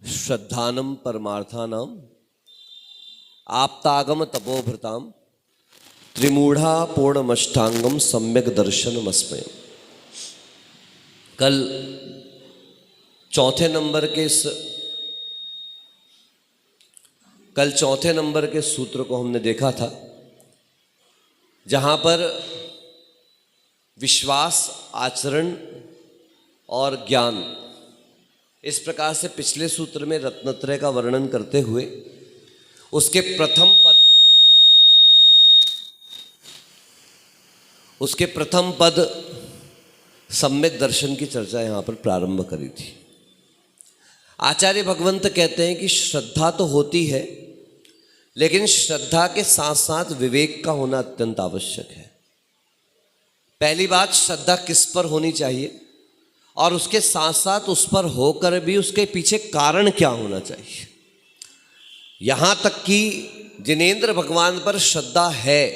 श्रद्धानम परमार्थानाम आप्तागम तपोभृताम त्रिमूढ़ा पूर्णमष्टांगम सम्यक दर्शनमस्मय। कल चौथे नंबर के सूत्र को हमने देखा था, जहाँ पर विश्वास, आचरण और ज्ञान, इस प्रकार से पिछले सूत्र में रत्नत्रय का वर्णन करते हुए उसके प्रथम पद सम्यक दर्शन की चर्चा यहाँ पर प्रारंभ करी थी। आचार्य भगवंत कहते हैं कि श्रद्धा तो होती है, लेकिन श्रद्धा के साथ साथ विवेक का होना अत्यंत आवश्यक है। पहली बात, श्रद्धा किस पर होनी चाहिए और उसके साथ साथ उस पर होकर भी उसके पीछे कारण क्या होना चाहिए। यहाँ तक कि जिनेंद्र भगवान पर श्रद्धा है,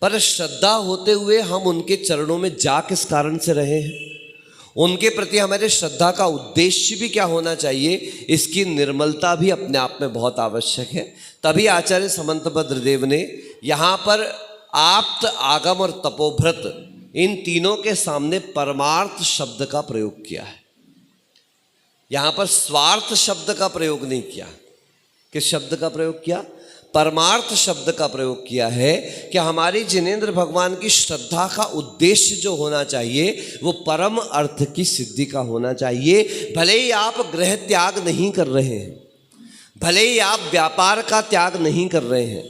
पर श्रद्धा होते हुए हम उनके चरणों में जा किस कारण से रहे हैं, उनके प्रति हमारे श्रद्धा का उद्देश्य भी क्या होना चाहिए, इसकी निर्मलता भी अपने आप में बहुत आवश्यक है। तभी आचार्य समंतभद्र देव ने यहाँ पर आप्त, आगम और तपोभृत, इन तीनों के सामने परमार्थ शब्द का प्रयोग किया है। यहाँ पर स्वार्थ शब्द का प्रयोग नहीं किया। किस शब्द का प्रयोग किया? परमार्थ शब्द का प्रयोग किया है कि हमारी जिनेंद्र भगवान की श्रद्धा का उद्देश्य जो होना चाहिए वो परम अर्थ की सिद्धि का होना चाहिए। भले ही आप गृह त्याग नहीं कर रहे हैं, भले ही आप व्यापार का त्याग नहीं कर रहे हैं,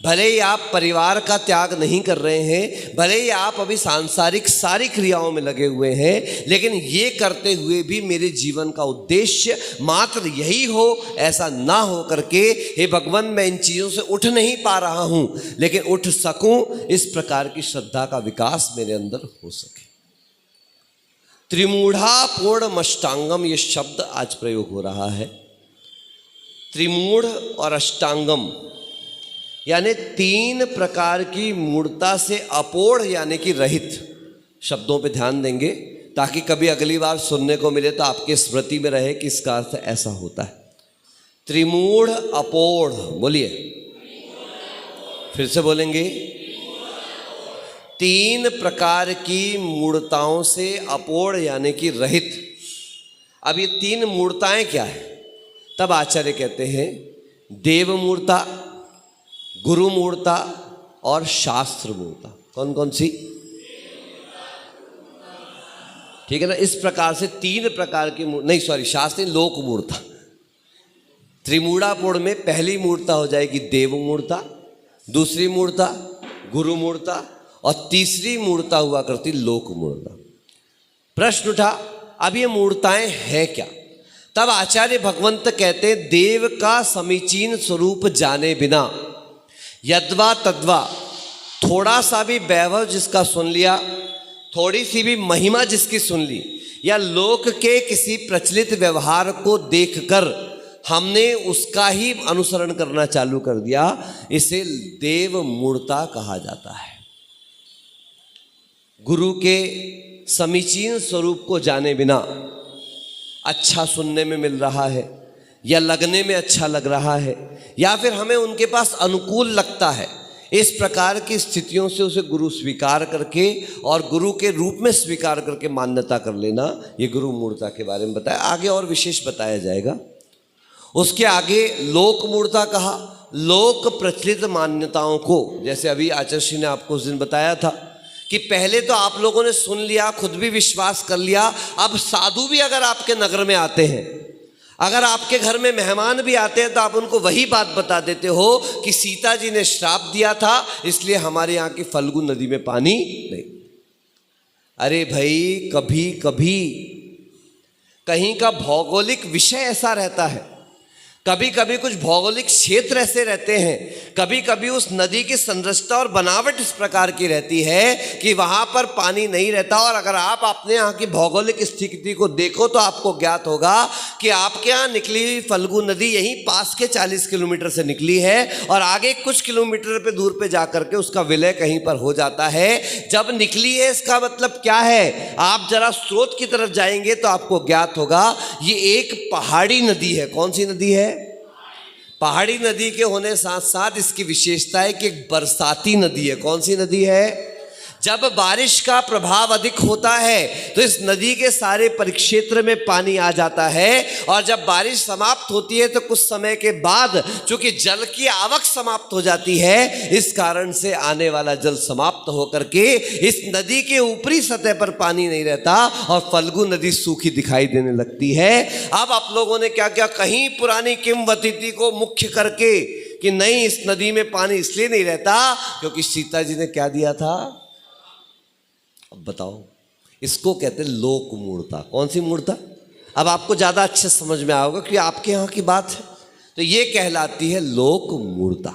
भले ही आप परिवार का त्याग नहीं कर रहे हैं, भले ही आप अभी सांसारिक सारी क्रियाओं में लगे हुए हैं, लेकिन ये करते हुए भी मेरे जीवन का उद्देश्य मात्र यही हो, ऐसा ना हो करके हे भगवान मैं इन चीज़ों से उठ नहीं पा रहा हूँ, लेकिन उठ सकूँ, इस प्रकार की श्रद्धा का विकास मेरे अंदर हो सके। त्रिमूढ़ा पूर्णमष्टांगम ये शब्द आज प्रयोग हो रहा है। त्रिमूढ़ और अष्टांगम यानी तीन प्रकार की मूढ़ता से अपोढ़ यानी कि रहित शब्दों पे ध्यान देंगे, ताकि कभी अगली बार सुनने को मिले तो आपके स्मृति में रहे कि इसका अर्थ ऐसा होता है। त्रिमूढ़ अपोढ़, बोलिए, फिर से बोलेंगे। तीन प्रकार की मूढ़ताओं से अपोढ़ यानी कि रहित। अब ये तीन मूढ़ताएं क्या है? तब आचार्य कहते हैं देव मूढ़ता, गुरु मूर्ता और शास्त्र मूर्ता। कौन कौन सी? ठीक है ना। इस प्रकार से तीन प्रकार की शास्त्र लोक मूर्ता। त्रिमूढ़ापूर्ण में पहली मूर्ता हो जाएगी देव मूर्ता, दूसरी मूर्ता गुरु मूर्ता और तीसरी मूर्ता हुआ करती लोक मूर्ता। प्रश्न उठा, अब ये मूर्ताएं हैं क्या? तब आचार्य भगवंत कहते देव का समीचीन स्वरूप जाने बिना यद्वा तद्वा, थोड़ा सा भी वैभव जिसका सुन लिया, थोड़ी सी भी महिमा जिसकी सुन ली, या लोक के किसी प्रचलित व्यवहार को देखकर हमने उसका ही अनुसरण करना चालू कर दिया, इसे देव मूढ़ता कहा जाता है। गुरु के समीचीन स्वरूप को जाने बिना अच्छा सुनने में मिल रहा है, या लगने में अच्छा लग रहा है, या फिर हमें उनके पास अनुकूल लगता है, इस प्रकार की स्थितियों से उसे गुरु स्वीकार करके और गुरु के रूप में स्वीकार करके मान्यता कर लेना, ये गुरु मूढ़ता के बारे में बताया। आगे और विशेष बताया जाएगा। उसके आगे लोक मूढ़ता कहा। लोक प्रचलित मान्यताओं को, जैसे अभी आचार्य श्री ने आपको उस दिन बताया था कि पहले तो आप लोगों ने सुन लिया, खुद भी विश्वास कर लिया, अब साधु भी अगर आपके नगर में आते हैं, अगर आपके घर में मेहमान भी आते हैं, तो आप उनको वही बात बता देते हो कि सीता जी ने श्राप दिया था, इसलिए हमारे यहाँ की फल्गु नदी में पानी नहीं। अरे भाई, कभी कभी कहीं का भौगोलिक विषय ऐसा रहता है, कभी कभी कुछ भौगोलिक क्षेत्र ऐसे रहते हैं, कभी कभी उस नदी की संरचना और बनावट इस प्रकार की रहती है कि वहाँ पर पानी नहीं रहता। और अगर आप अपने यहाँ की भौगोलिक स्थिति को देखो तो आपको ज्ञात होगा कि आपके यहाँ निकली हुई फल्गु नदी यहीं पास के 40 किलोमीटर से निकली है और आगे कुछ किलोमीटर पे दूर पे जा करके उसका विलय कहीं पर हो जाता है। जब निकली है इसका मतलब क्या है, आप जरा स्रोत की तरफ जाएंगे तो आपको ज्ञात होगा ये एक पहाड़ी नदी है। कौन सी नदी है? पहाड़ी नदी के होने साथ साथ इसकी विशेषता है कि एक बरसाती नदी है। कौन सी नदी है? जब बारिश का प्रभाव अधिक होता है तो इस नदी के सारे परिक्षेत्र में पानी आ जाता है और जब बारिश समाप्त होती है तो कुछ समय के बाद चूंकि जल की आवक समाप्त हो जाती है, इस कारण से आने वाला जल समाप्त होकर के इस नदी के ऊपरी सतह पर पानी नहीं रहता और फल्गु नदी सूखी दिखाई देने लगती है। अब आप लोगों ने क्या क्या कहीं पुरानी किंवदंती को मुख्य करके कि नहीं इस नदी में पानी इसलिए नहीं रहता क्योंकि सीता जी ने क्या दिया था। अब बताओ, इसको कहते हैं लोक मूढ़ता। कौन सी मूढ़ता? अब आपको ज़्यादा अच्छे समझ में आओगे कि आपके यहाँ की बात है, तो ये कहलाती है लोक मूढ़ता।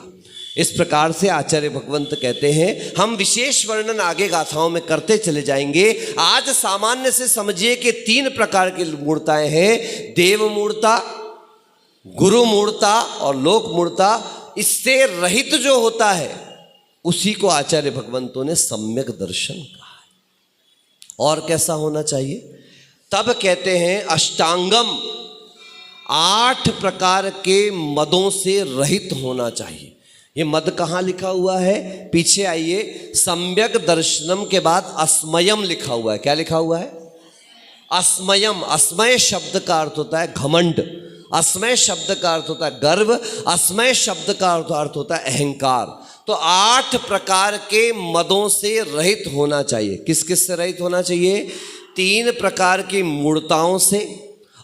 इस प्रकार से आचार्य भगवंत कहते हैं, हम विशेष वर्णन आगे गाथाओं में करते चले जाएंगे। आज सामान्य से समझिए कि 3 प्रकार की मूढ़ताएं हैं, देव मूढ़ता, गुरु मूढ़ता और लोक मूढ़ता। इससे रहित जो होता है उसी को आचार्य भगवंतों ने सम्यक दर्शन कहा। और कैसा होना चाहिए? तब कहते हैं अष्टांगम, 8 प्रकार के मदों से रहित होना चाहिए। ये मद कहाँ लिखा हुआ है? पीछे आइए, सम्यक दर्शनम के बाद अस्मयम लिखा हुआ है। क्या लिखा हुआ है? अस्मयम। अस्मय शब्द का अर्थ होता है घमंड, अस्मय शब्द का अर्थ होता है गर्व, अस्मय शब्द का अर्थ होता है अहंकार। तो 8 प्रकार के मदों से रहित होना चाहिए। किस किस से रहित होना चाहिए? 3 प्रकार की मूढ़ताओं से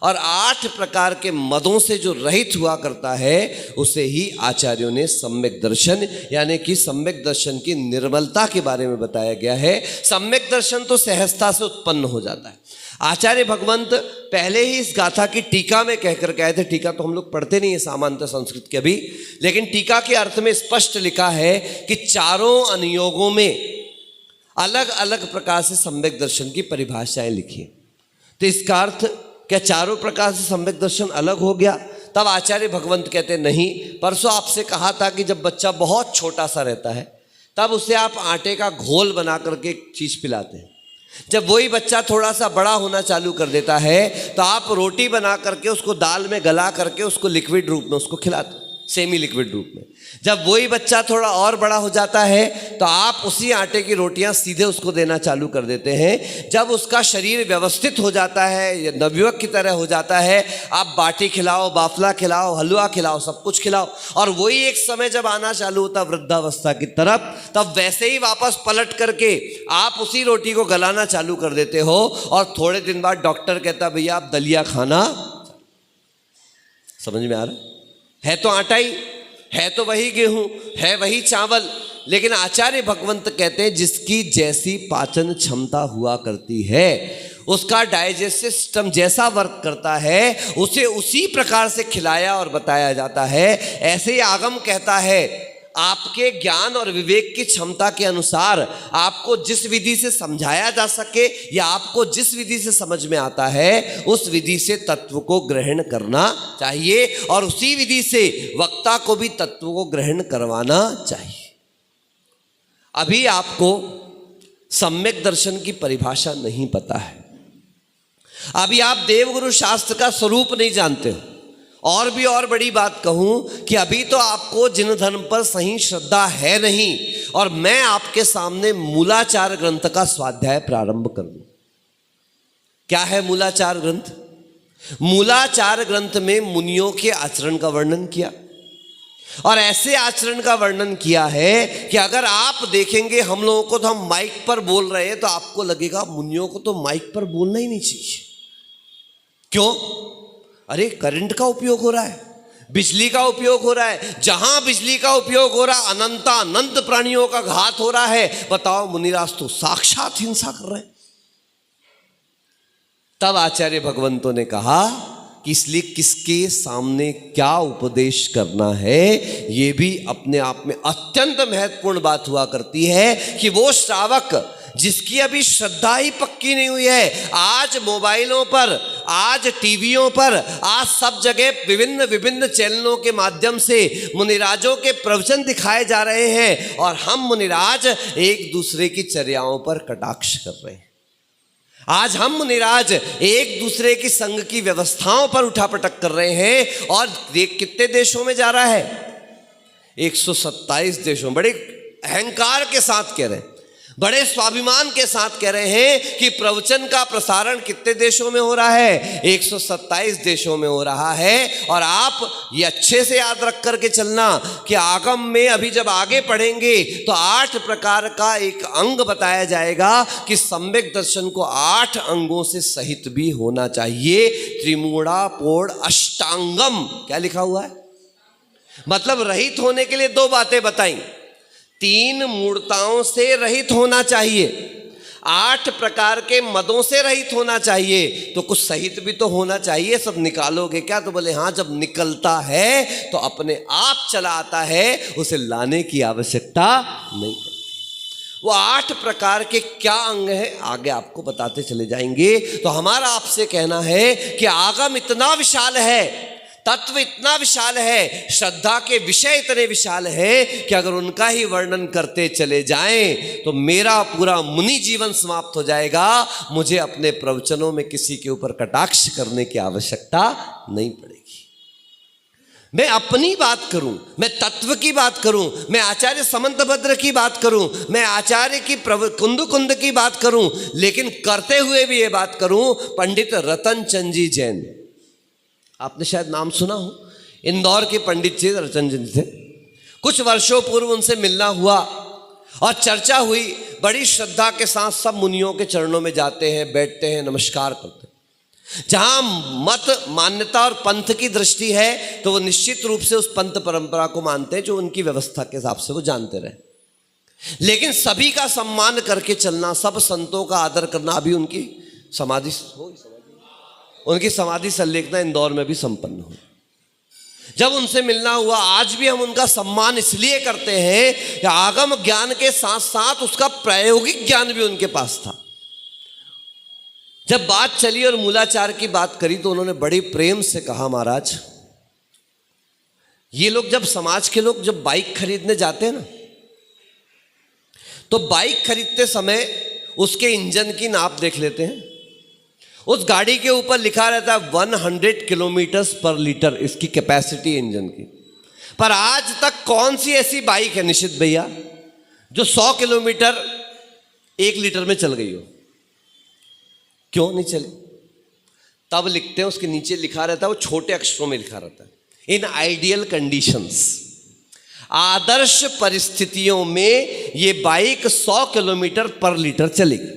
और 8 प्रकार के मदों से जो रहित हुआ करता है उसे ही आचार्यों ने सम्यक दर्शन यानी कि सम्यक दर्शन की निर्मलता के बारे में बताया गया है। सम्यक दर्शन तो सहजता से उत्पन्न हो जाता है। आचार्य भगवंत पहले ही इस गाथा की टीका में कहकर गए थे। टीका तो हम लोग पढ़ते नहीं है सामान्यतः संस्कृत के अभी, लेकिन टीका के अर्थ में स्पष्ट लिखा है कि चारों अनुयोगों में अलग अलग प्रकार से सम्यक दर्शन की परिभाषाएं लिखी। तो इसका अर्थ क्या चारों प्रकार से सम्यक दर्शन अलग हो गया? तब आचार्य भगवंत कहते नहीं। परसों आपसे कहा था कि जब बच्चा बहुत छोटा सा रहता है तब उसे आप आटे का घोल बना करके एक चीज़ पिलाते हैं। जब वही बच्चा थोड़ा सा बड़ा होना चालू कर देता है तो आप रोटी बना करके उसको दाल में गला करके उसको लिक्विड रूप में उसको खिलाते, सेमी लिक्विड रूप में। जब वही बच्चा थोड़ा और बड़ा हो जाता है तो आप उसी आटे की रोटियां सीधे उसको देना चालू कर देते हैं। जब उसका शरीर व्यवस्थित हो जाता है, नवयुवक की तरह हो जाता है, आप बाटी खिलाओ, बाफला खिलाओ, हलवा खिलाओ, सब कुछ खिलाओ। और वही एक समय जब आना चालू होता वृद्धावस्था की तरफ, तब वैसे ही वापस पलट करके आप उसी रोटी को गलाना चालू कर देते हो। और थोड़े दिन बाद डॉक्टर कहता भैया आप दलिया खाना। समझ में आ रहा है? तो आटा ही है, तो वही गेहूं है, वही चावल। लेकिन आचार्य भगवंत कहते हैं जिसकी जैसी पाचन क्षमता हुआ करती है, उसका डाइजेस्टिव सिस्टम जैसा वर्क करता है, उसे उसी प्रकार से खिलाया और बताया जाता है। ऐसे ही आगम कहता है आपके ज्ञान और विवेक की क्षमता के अनुसार आपको जिस विधि से समझाया जा सके या आपको जिस विधि से समझ में आता है उस विधि से तत्व को ग्रहण करना चाहिए और उसी विधि से वक्ता को भी तत्व को ग्रहण करवाना चाहिए। अभी आपको सम्यक दर्शन की परिभाषा नहीं पता है, अभी आप देवगुरु शास्त्र का स्वरूप नहीं जानते हो। और भी और बड़ी बात कहूं कि अभी तो आपको जिन धर्म पर सही श्रद्धा है नहीं, और मैं आपके सामने मूलाचार ग्रंथ का स्वाध्याय प्रारंभ कर दूं। क्या है मूलाचार ग्रंथ? मूलाचार ग्रंथ में मुनियों के आचरण का वर्णन किया और ऐसे आचरण का वर्णन किया है कि अगर आप देखेंगे हम लोगों को, तो हम माइक पर बोल रहे हैं तो आपको लगेगा मुनियों को तो माइक पर बोलना ही नहीं चाहिए। क्यों? अरे करंट का उपयोग हो रहा है, बिजली का उपयोग हो रहा है, जहां बिजली का उपयोग हो रहा है अनंत प्राणियों का घात हो रहा है। बताओ मुनिराज तो साक्षात हिंसा कर रहे हैं। तब आचार्य भगवंतों ने कहा कि इसलिए किसके सामने क्या उपदेश करना है ये भी अपने आप में अत्यंत महत्वपूर्ण बात हुआ करती है कि वो श्रावक जिसकी अभी श्रद्धा ही पक्की नहीं हुई है, आज मोबाइलों पर, आज टीवियों पर, आज सब जगह विभिन्न विभिन्न चैनलों के माध्यम से मुनिराजों के प्रवचन दिखाए जा रहे हैं और हम मुनिराज एक दूसरे की चर्याओं पर कटाक्ष कर रहे हैं। आज हम मुनिराज एक दूसरे की संघ की व्यवस्थाओं पर उठापटक कर रहे हैं और देख कितने देशों में जा रहा है, 127 देशों। बड़े अहंकार के साथ कह रहे हैं, बड़े स्वाभिमान के साथ कह रहे हैं कि प्रवचन का प्रसारण कितने देशों में हो रहा है, 127 देशों में हो रहा है। और आप ये अच्छे से याद रख करके चलना कि आगम में अभी जब आगे पढ़ेंगे तो 8 प्रकार का एक अंग बताया जाएगा कि सम्यक दर्शन को 8 अंगों से सहित भी होना चाहिए। त्रिमूढ़ा पोड़ अष्टांगम, क्या लिखा हुआ है? मतलब रहित होने के लिए 2 बातें बताई, 3 मूर्ताओं से रहित होना चाहिए, 8 प्रकार के मदों से रहित होना चाहिए, तो कुछ सहित भी तो होना चाहिए। सब निकालोगे क्या? तो बोले हाँ, जब निकलता है तो अपने आप चला आता है, उसे लाने की आवश्यकता नहीं पड़ती। वो 8 प्रकार के क्या अंग हैं आगे आपको बताते चले जाएंगे। तो हमारा आपसे कहना है कि आगम इतना विशाल है, तत्व इतना विशाल है, श्रद्धा के विषय इतने विशाल है कि अगर उनका ही वर्णन करते चले जाएं तो मेरा पूरा मुनि जीवन समाप्त हो जाएगा। मुझे अपने प्रवचनों में किसी के ऊपर कटाक्ष करने की आवश्यकता नहीं पड़ेगी। मैं अपनी बात करूं, मैं तत्व की बात करूं, मैं आचार्य समंतभद्र की बात करूं, मैं आचार्य की कुंद की बात करूं, लेकिन करते हुए भी ये बात करूं। पंडित रतन चंद जी जैन, आपने शायद नाम सुना हो, इंदौर के पंडित जी रतन चंद थे। कुछ वर्षों पूर्व उनसे मिलना हुआ और चर्चा हुई। बड़ी श्रद्धा के साथ सब मुनियों के चरणों में जाते हैं, बैठते हैं, नमस्कार करते हैं। जहां मत, मान्यता और पंथ की दृष्टि है तो वो निश्चित रूप से उस पंथ परंपरा को मानते हैं जो उनकी व्यवस्था के हिसाब से वो जानते रहे। लेकिन सभी का सम्मान करके चलना, सब संतों का आदर करना, अभी उनकी समाधि संलेखना इंदौर में भी संपन्न हुई। जब उनसे मिलना हुआ, आज भी हम उनका सम्मान इसलिए करते हैं कि आगम ज्ञान के साथ साथ उसका प्रायोगिक ज्ञान भी उनके पास था। जब बात चली और मूलाचार की बात करी तो उन्होंने बड़े प्रेम से कहा, महाराज ये लोग, जब समाज के लोग जब बाइक खरीदने जाते हैं ना, तो बाइक खरीदते समय उसके इंजन की नाप देख लेते हैं। उस गाड़ी के ऊपर लिखा रहता है 100 किलोमीटर्स पर लीटर इसकी कैपेसिटी इंजन की। पर आज तक कौन सी ऐसी बाइक है निशित भैया जो 100 किलोमीटर 1 लीटर में चल गई हो? क्यों नहीं चली? तब लिखते हैं, उसके नीचे लिखा रहता है, वो छोटे अक्षरों में लिखा रहता है, इन आइडियल कंडीशंस, आदर्श परिस्थितियों में ये बाइक 100 किलोमीटर पर लीटर चलेगी।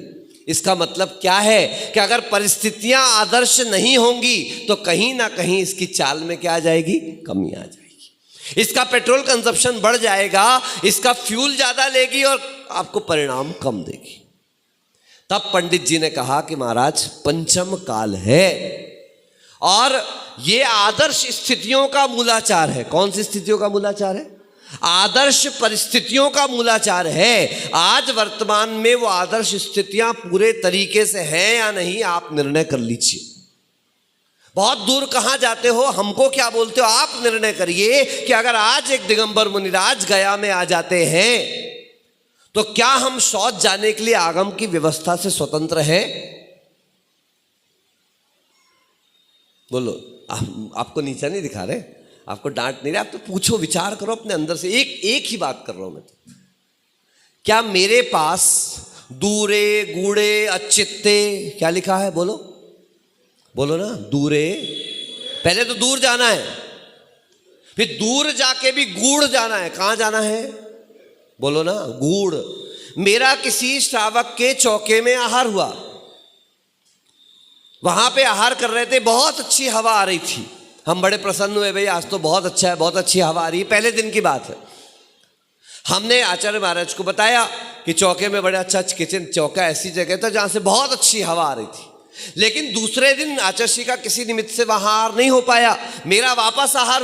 इसका मतलब क्या है कि अगर परिस्थितियां आदर्श नहीं होंगी तो कहीं ना कहीं इसकी चाल में क्या आ जाएगी? कमी आ जाएगी। इसका पेट्रोल कंजप्शन बढ़ जाएगा, इसका फ्यूल ज्यादा लेगी और आपको परिणाम कम देगी। तब पंडित जी ने कहा कि महाराज पंचम काल है और ये आदर्श स्थितियों का मूलाचार है। कौन सी स्थितियों का मूलाचार है? आदर्श परिस्थितियों का मूलाचार है। आज वर्तमान में वो आदर्श स्थितियां पूरे तरीके से हैं या नहीं, आप निर्णय कर लीजिए। बहुत दूर कहां जाते हो, हमको क्या बोलते हो, आप निर्णय करिए कि अगर आज एक दिगंबर मुनिराज गया में आ जाते हैं तो क्या हम शौच जाने के लिए आगम की व्यवस्था से स्वतंत्र हैं? बोलो। आपको नीचा नहीं दिखा रहे, आपको डांट नहीं रहे, आप तो पूछो, विचार करो अपने अंदर से। एक ही बात कर रहा हूं मैं तो। क्या मेरे पास दूरे गूढ़े अचित्ते, क्या लिखा है? बोलो बोलो ना, दूरे। पहले तो दूर जाना है, फिर दूर जाके भी गूढ़ जाना है। कहां जाना है? बोलो ना, गूढ़। मेरा किसी श्रावक के चौके में आहार हुआ, वहां पे आहार कर रहे थे, बहुत अच्छी हवा आ रही थी। हम बड़े प्रसन्न हुए, भाई आज तो बहुत अच्छा है, बहुत अच्छी हवा आ रही है। पहले दिन की बात है। हमने आचार्य महाराज को बताया कि चौके में बड़ा अच्छा किचन, चौका ऐसी जगह था जहां से बहुत अच्छी हवा आ रही थी। लेकिन दूसरे दिन आचर्षी का किसी निमित्त से वहां आहार नहीं हो पाया, मेरा वापस आहार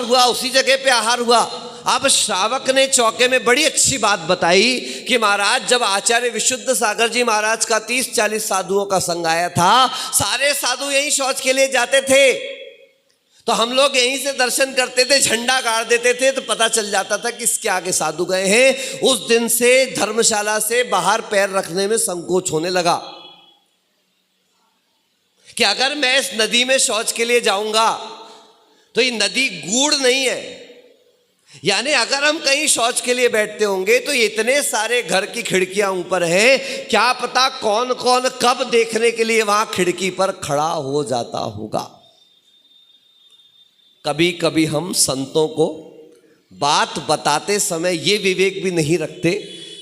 हुआ, उसी जगह पे आहार हुआ। अब श्रावक ने चौके में बड़ी अच्छी बात बताई कि महाराज, जब आचार्य विशुद्ध सागर जी महाराज का 30-40 साधुओं का संग आया था, सारे साधु यहीं शौच के लिए जाते थे, तो हम लोग यहीं से दर्शन करते थे, झंडा गाड़ देते थे, तो पता चल जाता था कि इसके आगे साधु गए हैं। उस दिन से धर्मशाला से बाहर पैर रखने में संकोच होने लगा कि अगर मैं इस नदी में शौच के लिए जाऊंगा तो ये नदी गूढ़ नहीं है, यानी अगर हम कहीं शौच के लिए बैठते होंगे तो इतने सारे घर की खिड़कियां ऊपर है, क्या पता कौन कौन कब देखने के लिए वहां खिड़की पर खड़ा हो जाता होगा। कभी कभी हम संतों को बात बताते समय ये विवेक भी नहीं रखते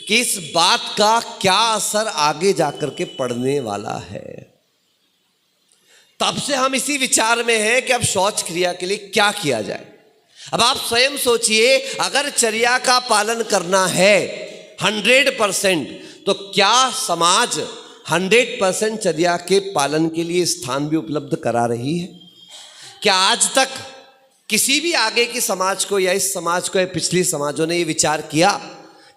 कि इस बात का क्या असर आगे जाकर के पड़ने वाला है। तब से हम इसी विचार में हैं कि अब शौच क्रिया के लिए क्या किया जाए। अब आप स्वयं सोचिए, अगर चर्या का पालन करना है 100%, तो क्या समाज 100% चर्या के पालन के लिए स्थान भी उपलब्ध करा रही है? क्या आज तक किसी भी आगे की समाज को या इस समाज को या पिछली समाजों ने ये विचार किया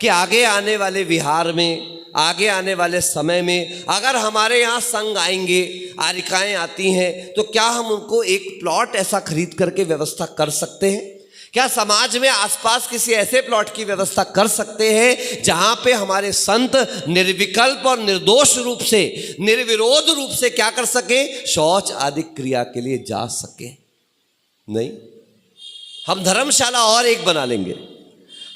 कि आगे आने वाले विहार में, आगे आने वाले समय में अगर हमारे यहाँ संघ आएंगे, आरिकाएं आती हैं, तो क्या हम उनको एक प्लॉट ऐसा खरीद करके व्यवस्था कर सकते हैं? क्या समाज में आसपास किसी ऐसे प्लॉट की व्यवस्था कर सकते हैं जहां पे हमारे संत निर्विकल्प और निर्दोष रूप से, निर्विरोध रूप से क्या कर सके? शौच आदि क्रिया के लिए जा सके? नहीं। हम धर्मशाला और एक बना लेंगे,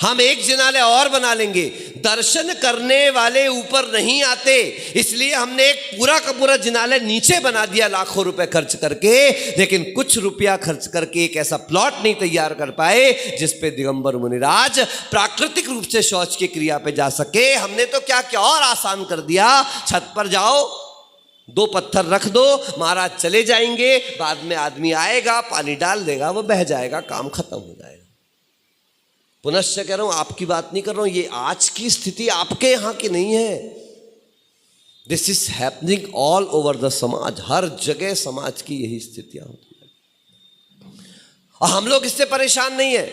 हम एक जिनालय और बना लेंगे। दर्शन करने वाले ऊपर नहीं आते, इसलिए हमने एक पूरा का पूरा जिनालय नीचे बना दिया लाखों रुपए खर्च करके, लेकिन कुछ रुपया खर्च करके एक ऐसा प्लॉट नहीं तैयार कर पाए जिस पे दिगंबर मुनिराज प्राकृतिक रूप से शौच की क्रिया पे जा सके। हमने तो क्या क्या और आसान कर दिया, छत पर जाओ, 2 पत्थर रख दो, महाराज चले जाएंगे, बाद में आदमी आएगा, पानी डाल देगा, वो बह जाएगा, काम खत्म हो जाएगा। पुनश्च कह रहा हूं, आपकी बात नहीं कर रहा हूं, ये आज की स्थिति आपके यहां की नहीं है। This is happening all over the समाज, हर जगह समाज की यही स्थितियां होती है। और हम लोग इससे परेशान नहीं है,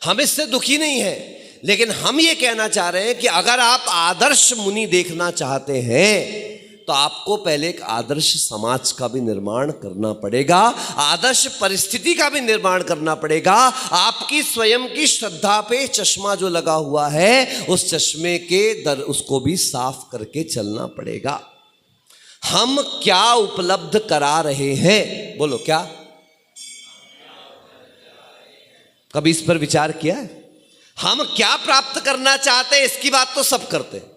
हम इससे दुखी नहीं है, लेकिन हम ये कहना चाह रहे हैं कि अगर आप आदर्श मुनि देखना चाहते हैं तो आपको पहले एक आदर्श समाज का भी निर्माण करना पड़ेगा, आदर्श परिस्थिति का भी निर्माण करना पड़ेगा। आपकी स्वयं की श्रद्धा पे चश्मा जो लगा हुआ है, उस चश्मे के उसको भी साफ करके चलना पड़ेगा। हम क्या उपलब्ध करा रहे हैं? बोलो क्या? कभी इस पर विचार किया है? हम क्या प्राप्त करना चाहते हैं इसकी बात तो सब करते हैं।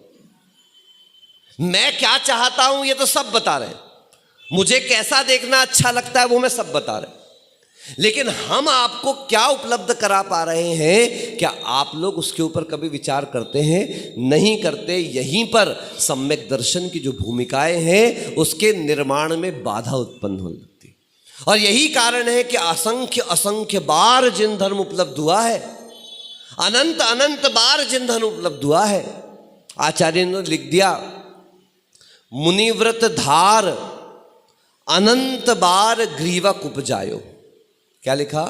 मैं क्या चाहता हूं ये तो सब बता रहे हैं, मुझे कैसा देखना अच्छा लगता है वो मैं सब बता रहे हैं, लेकिन हम आपको क्या उपलब्ध करा पा रहे हैं, क्या आप लोग उसके ऊपर कभी विचार करते हैं? नहीं करते। यहीं पर सम्यक दर्शन की जो भूमिकाएं हैं उसके निर्माण में बाधा उत्पन्न होने लगती, और यही कारण है कि असंख्य असंख्य बार जिन धर्म उपलब्ध हुआ है, अनंत अनंत बार जिन धर्म उपलब्ध हुआ है, आचार्य ने लिख दिया, मुनिव्रत धार अनंत बार ग्रीवक उपजायो। क्या लिखा?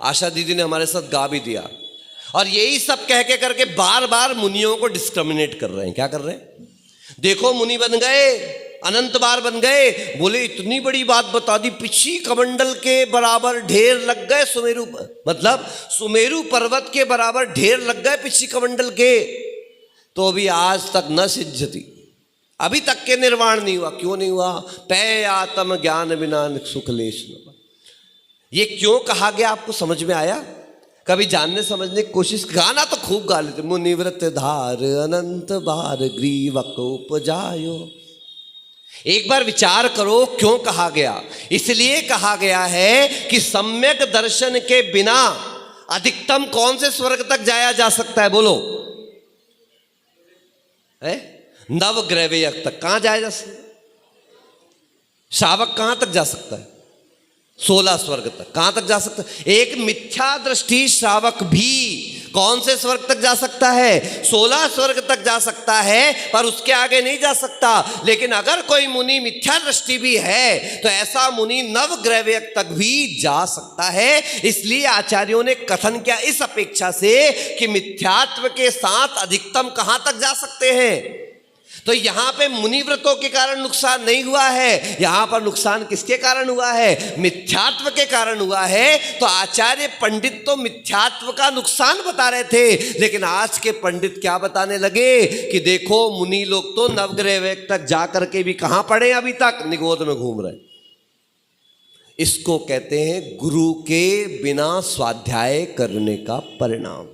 आशा दीदी ने हमारे साथ गा भी दिया, और यही सब कह के करके बार बार मुनियों को डिस्क्रिमिनेट कर रहे हैं। क्या कर रहे हैं? देखो मुनि बन गए, अनंत बार बन गए, बोले इतनी बड़ी बात बता दी, पिछी कमंडल के बराबर ढेर लग गए, सुमेरु मतलब सुमेरु पर्वत के बराबर ढेर लग गए पिछी कमंडल के, तो अभी आज तक न सिद्धति, अभी तक के निर्माण नहीं हुआ। क्यों नहीं हुआ? पै आत्म ज्ञान बिना सुख लेश न। ये क्यों कहा गया आपको समझ में आया? कभी जानने समझने की कोशिश? गाना तो खूब गा लेते, मुनिव्रत धार अनंत बार ग्रीवक उपजायो। एक बार विचार करो क्यों कहा गया। इसलिए कहा गया है कि सम्यक दर्शन के बिना अधिकतम कौन से स्वर्ग तक जाया जा सकता है? बोलो है? नवग्रैवयक तक। कहां जाया जा सकता है? श्रावक कहां तक जा सकता है? 16 स्वर्ग तक। कहां तक जा सकता है? एक मिथ्या दृष्टि श्रावक भी कौन से स्वर्ग तक जा सकता है? 16 स्वर्ग तक जा सकता है, पर उसके आगे नहीं जा सकता। लेकिन अगर कोई मुनि मिथ्या दृष्टि भी है तो ऐसा मुनि नवग्रह तक भी जा सकता है। इसलिए आचार्यों ने कथन किया इस अपेक्षा से कि मिथ्यात्व के साथ अधिकतम कहां तक जा सकते हैं। तो यहां पे मुनि व्रतों के कारण नुकसान नहीं हुआ है, यहां पर नुकसान किसके कारण हुआ है? मिथ्यात्व के कारण हुआ है। तो आचार्य पंडित तो मिथ्यात्व का नुकसान बता रहे थे, लेकिन आज के पंडित क्या बताने लगे कि देखो मुनि लोग तो नवग्रह तक जाकर के भी कहां पड़े, अभी तक निगोद में घूम रहे। इसको कहते हैं गुरु के बिना स्वाध्याय करने का परिणाम।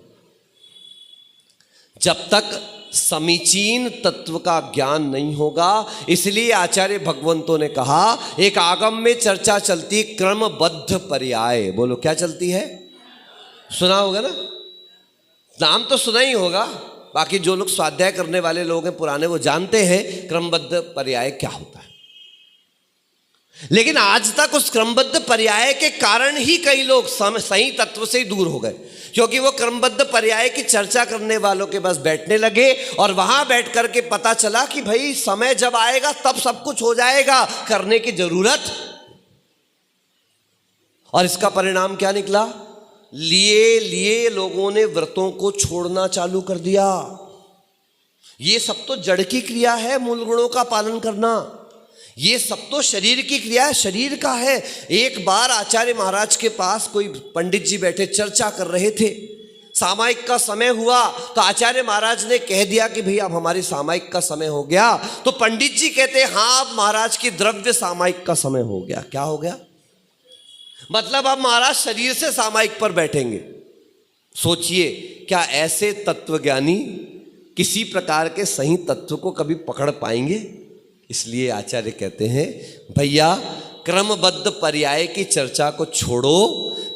जब तक समीचीन तत्व का ज्ञान नहीं होगा, इसलिए आचार्य भगवंतों ने कहा एक आगम में चर्चा चलती क्रमबद्ध पर्याय। बोलो क्या चलती है? सुना होगा ना, नाम तो सुना ही होगा, बाकी जो लोग स्वाध्याय करने वाले लोग हैं पुराने वो जानते हैं क्रमबद्ध पर्याय क्या होता है। लेकिन आज तक उस क्रमबद्ध पर्याय के कारण ही कई लोग सही तत्व से ही दूर हो गए, क्योंकि वो क्रमबद्ध पर्याय की चर्चा करने वालों के पास बैठने लगे और वहां बैठ करके पता चला कि भाई समय जब आएगा तब सब कुछ हो जाएगा, करने की जरूरत। और इसका परिणाम क्या निकला? लिए लिए लोगों ने व्रतों को छोड़ना चालू कर दिया। ये सब तो जड़ की क्रिया है, मूल गुणों का पालन करना। ये सब तो शरीर की क्रिया है, शरीर का है। एक बार आचार्य महाराज के पास कोई पंडित जी बैठे चर्चा कर रहे थे, सामायिक का समय हुआ तो आचार्य महाराज ने कह दिया कि भैया अब हमारी सामायिक का समय हो गया। तो पंडित जी कहते हाँ अब महाराज की द्रव्य सामायिक का समय हो गया। क्या हो गया? मतलब अब महाराज शरीर से सामायिक पर बैठेंगे। सोचिए, क्या ऐसे तत्वज्ञानी किसी प्रकार के सही तत्व को कभी पकड़ पाएंगे? इसलिए आचार्य कहते हैं भैया क्रमबद्ध पर्याय की चर्चा को छोड़ो,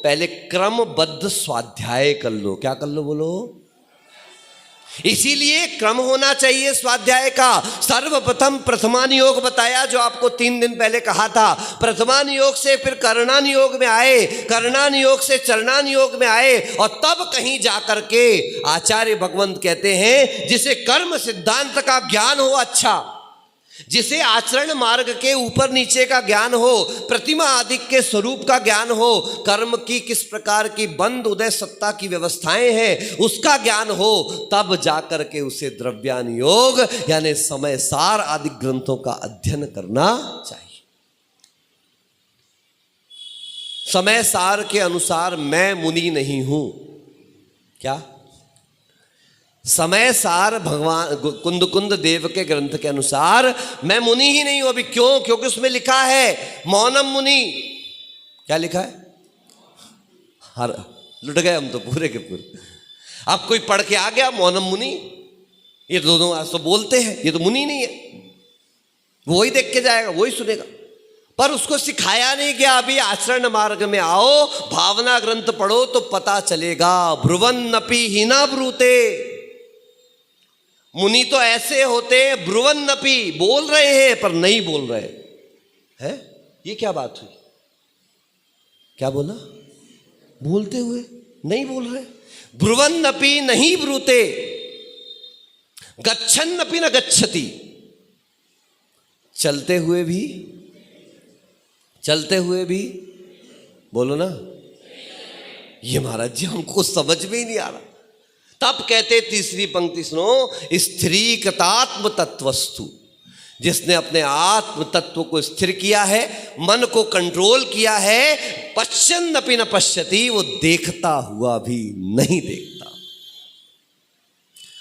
पहले क्रमबद्ध स्वाध्याय कर लो। क्या कर लो? बोलो। इसीलिए क्रम होना चाहिए स्वाध्याय का। सर्वप्रथम प्रथमान योग बताया, जो आपको 3 दिन पहले कहा था। प्रथमान योग से फिर करणान योग में आए, करणान योग से चरणान योग में आए, और तब कहीं जाकर के आचार्य भगवंत कहते हैं जिसे कर्म सिद्धांत का ज्ञान हो, अच्छा जिसे आचरण मार्ग के ऊपर नीचे का ज्ञान हो, प्रतिमा आदि के स्वरूप का ज्ञान हो, कर्म की किस प्रकार की बंद उदय सत्ता की व्यवस्थाएं हैं उसका ज्ञान हो, तब जाकर के उसे द्रव्यान योग यानी समय सार आदि ग्रंथों का अध्ययन करना चाहिए। समय सार के अनुसार मैं मुनि नहीं हूं। क्या? समय सार भगवान कुंद देव के ग्रंथ के अनुसार मैं मुनि ही नहीं हूं। अभी क्यों? क्योंकि उसमें लिखा है मौनम मुनि। क्या लिखा है? हर लुट गए हम तो पूरे के पूरे। अब कोई पढ़ के आ गया मौनम मुनि, ये दोनों आज तो बोलते हैं, ये तो मुनि नहीं है। वो ही देख के जाएगा, वही सुनेगा, पर उसको सिखाया नहीं गया अभी आचरण मार्ग में आओ, भावना ग्रंथ पढ़ो तो पता चलेगा। ब्रुवन्नपि हीना ब्रूते। मुनि तो ऐसे होते हैं ब्रुवन्नपि, बोल रहे हैं पर नहीं बोल रहे हैं। ये क्या बात हुई? क्या बोला? बोलते हुए नहीं बोल रहे। ब्रुवन्नपि नहीं ब्रूते, गच्छन्नपि न गच्छति। चलते हुए भी बोलो ना। ये महाराज जी हमको समझ में ही नहीं आ रहा। तब कहते तीसरी पंक्ति सुनो, स्थिरी कृतात्म तत्वस्तु, जिसने अपने आत्म तत्व को स्थिर किया है, मन को कंट्रोल किया है, पश्यन्नपि न पश्यति, वो देखता हुआ भी नहीं देखता।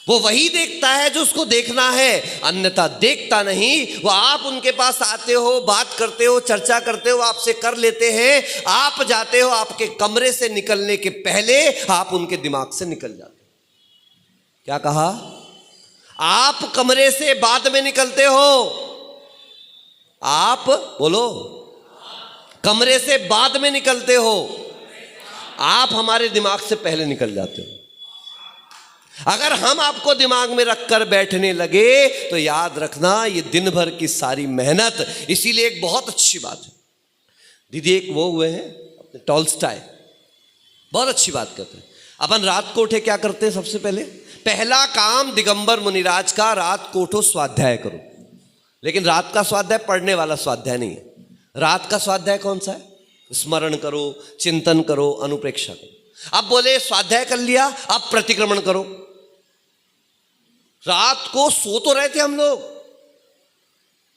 वो वही देखता है जो उसको देखना है, अन्यथा देखता नहीं। वो आप उनके पास आते हो, बात करते हो, चर्चा करते हो, आपसे कर लेते हैं, आप जाते हो, आपके कमरे से निकलने के पहले आप उनके दिमाग से निकल जाते हो। क्या कहा? आप कमरे से बाद में निकलते हो। आप बोलो, कमरे से बाद में निकलते हो, आप हमारे दिमाग से पहले निकल जाते हो। अगर हम आपको दिमाग में रखकर बैठने लगे तो याद रखना ये दिन भर की सारी मेहनत। इसीलिए एक बहुत अच्छी बात है दीदी, एक वो हुए हैं अपने टॉल्स्टॉय, बहुत अच्छी बात कहते हैं। अपन रात को उठे क्या करते हैं? सबसे पहले पहला काम दिगंबर मुनिराज का, रात को उठो स्वाध्याय करो। लेकिन रात का स्वाध्याय पढ़ने वाला स्वाध्याय नहीं है। रात का स्वाध्याय कौन सा है? स्मरण करो, चिंतन करो, अनुप्रेक्षा करो। अब बोले स्वाध्याय कर लिया, अब प्रतिक्रमण करो। रात को सो तो रहे थे हम लोग,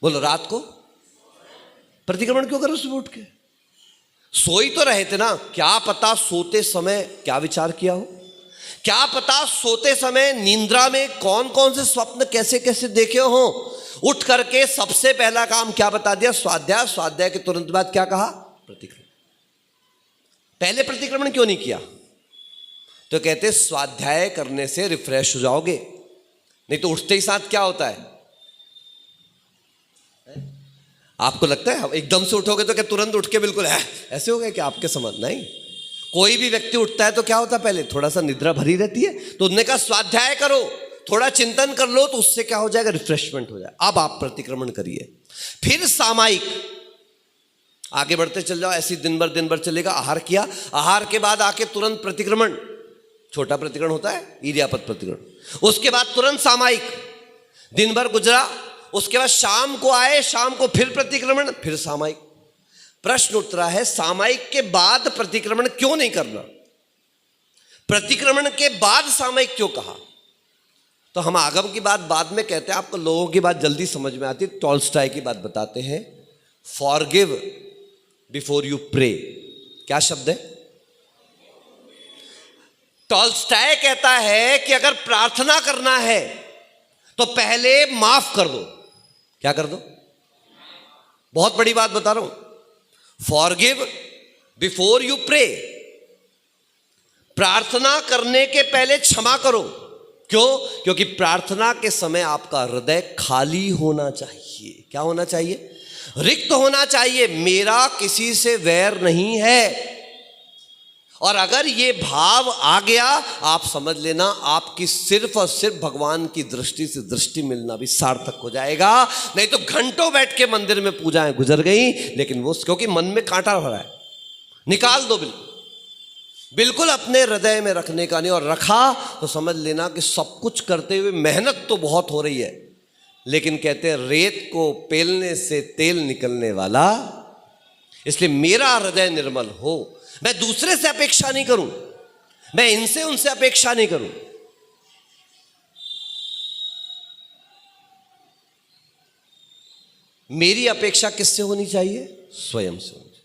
बोलो रात को प्रतिक्रमण क्यों करो? सुबह उठ के सो ही तो रहे थे ना। क्या पता सोते समय क्या विचार किया हो, क्या पता सोते समय निंद्रा में कौन कौन से स्वप्न कैसे कैसे देखे हो। उठ करके सबसे पहला काम क्या बता दिया? स्वाध्याय। स्वाध्याय के तुरंत बाद क्या कहा? प्रतिक्रमण। पहले प्रतिक्रमण क्यों नहीं किया? तो कहते स्वाध्याय करने से रिफ्रेश हो जाओगे, नहीं तो उठते ही साथ क्या होता है? आपको लगता है एकदम से उठोगे तो क्या तुरंत उठ के बिल्कुल है ऐसे हो गए कि आपके समझ? नहीं, कोई भी व्यक्ति उठता है तो क्या होता है? पहले थोड़ा सा निद्रा भरी रहती है, तो उन्होंने कहा स्वाध्याय करो, थोड़ा चिंतन कर लो, तो उससे क्या हो जाएगा? रिफ्रेशमेंट हो जाए। अब आप प्रतिक्रमण करिए। फिर सामायिक, आगे बढ़ते चल जाओ, ऐसी दिन भर चलेगा। आहार किया, आहार के बाद आके तुरंत प्रतिक्रमण, छोटा प्रतिक्रमण होता है ईर्यापद प्रतिक्रमण। उसके बाद तुरंत सामायिक, दिन भर गुजरा, उसके बाद शाम को आए, शाम को फिर प्रतिक्रमण, फिर सामायिक। प्रश्न उठ रहा है सामायिक के बाद प्रतिक्रमण क्यों नहीं करना? प्रतिक्रमण के बाद सामायिक क्यों कहा? तो हम आगम की बात बाद में कहते हैं, आपको लोगों की बात जल्दी समझ में आती है। टॉल्स्टॉय की बात बताते हैं, फॉरगिव बिफोर यू प्रे। क्या शब्द है? टॉल्स्टॉय कहता है कि अगर प्रार्थना करना है तो पहले माफ कर दो। क्या कर दो? बहुत बड़ी बात बता रहा हूं। फॉरगिव बिफोर यू प्रे, प्रार्थना करने के पहले क्षमा करो। क्यों? क्योंकि प्रार्थना के समय आपका हृदय खाली होना चाहिए। क्या होना चाहिए? रिक्त होना चाहिए। मेरा किसी से वैर नहीं है। और अगर ये भाव आ गया, आप समझ लेना आपकी सिर्फ और सिर्फ भगवान की दृष्टि से दृष्टि मिलना भी सार्थक हो जाएगा। नहीं तो घंटों बैठ के मंदिर में पूजाएं गुजर गई, लेकिन वो क्योंकि मन में कांटा भरा है, निकाल दो। बिल्कुल अपने हृदय में रखने का नहीं, और रखा तो समझ लेना कि सब कुछ करते हुए मेहनत तो बहुत हो रही है, लेकिन कहते हैं रेत को पेलने से तेल निकलने वाला। इसलिए मेरा हृदय निर्मल हो। मैं दूसरे से अपेक्षा नहीं करूं, मैं इनसे उनसे अपेक्षा नहीं करूं। मेरी अपेक्षा किससे होनी चाहिए? स्वयं से होनी चाहिए।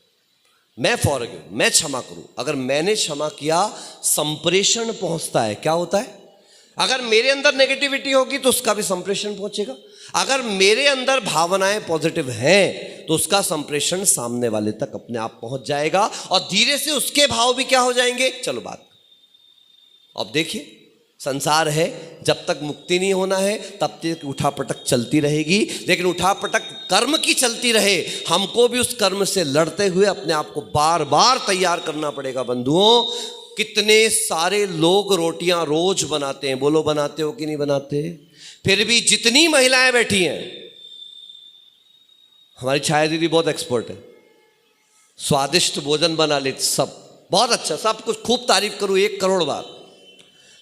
मैं फॉरगिव, मैं क्षमा करूं। अगर मैंने क्षमा किया, संप्रेषण पहुंचता है। क्या होता है? अगर मेरे अंदर नेगेटिविटी होगी तो उसका भी संप्रेषण पहुंचेगा। अगर मेरे अंदर भावनाएं पॉजिटिव हैं तो उसका संप्रेषण सामने वाले तक अपने आप पहुंच जाएगा, और धीरे से उसके भाव भी क्या हो जाएंगे? चलो बात। अब देखिए, संसार है, जब तक मुक्ति नहीं होना है तब तक उठापटक चलती रहेगी। लेकिन उठापटक कर्म की चलती रहे, हमको भी उस कर्म से लड़ते हुए अपने आप को बार बार तैयार करना पड़ेगा। बंधुओं, कितने सारे लोग रोटियां रोज बनाते हैं, बोलो बनाते हो कि नहीं बनाते? फिर भी जितनी महिलाएं बैठी हैं, हमारी छाया दीदी बहुत एक्सपर्ट है, स्वादिष्ट भोजन बना लेती, सब बहुत अच्छा, सब कुछ खूब तारीफ करूं 1 करोड़ बार।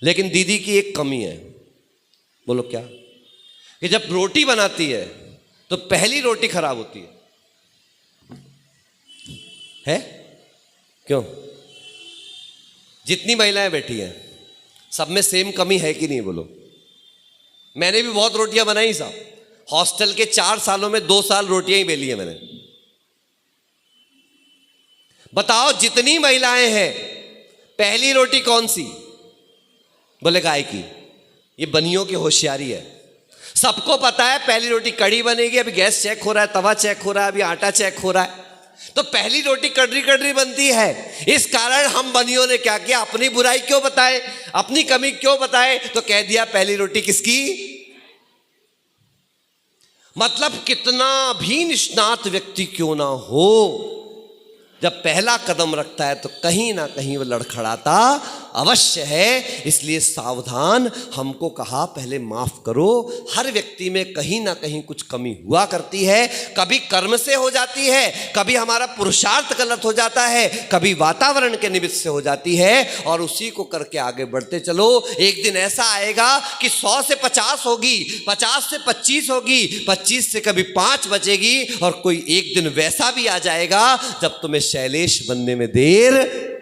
लेकिन दीदी की एक कमी है, बोलो क्या? कि जब रोटी बनाती है तो पहली रोटी खराब होती है? क्यों? जितनी महिलाएं बैठी हैं सब में सेम कमी है कि नहीं? बोलो। मैंने भी बहुत रोटियां बनाई साहब, हॉस्टल के 4 सालों में 2 साल रोटियां ही बेली है मैंने। बताओ, जितनी महिलाएं हैं पहली रोटी कौन सी? बोले गाय की। ये बनियों की होशियारी है। सबको पता है पहली रोटी कड़ी बनेगी, अभी गैस चेक हो रहा है, तवा चेक हो रहा है, अभी आटा चेक हो रहा है, तो पहली रोटी कड़री कड़री बनती है। इस कारण हम बनियों ने क्या किया? अपनी बुराई क्यों बताए, अपनी कमी क्यों बताए? तो कह दिया पहली रोटी किसकी? मतलब कितना भी निष्णात व्यक्ति क्यों ना हो, जब पहला कदम रखता है तो कहीं ना कहीं वो लड़खड़ाता अवश्य है। इसलिए सावधान, हमको कहा पहले माफ करो। हर व्यक्ति में कहीं ना कहीं कुछ कमी हुआ करती है, कभी कर्म से हो जाती है, कभी हमारा पुरुषार्थ गलत हो जाता है, कभी वातावरण के निमित्त से हो जाती है, और उसी को करके आगे बढ़ते चलो। एक दिन ऐसा आएगा कि 100 से 50 होगी, 50 से 25 होगी, 25 से कभी 5 बचेगी, और कोई एक दिन वैसा भी आ जाएगा जब तुम्हें शैलेश बनने में देर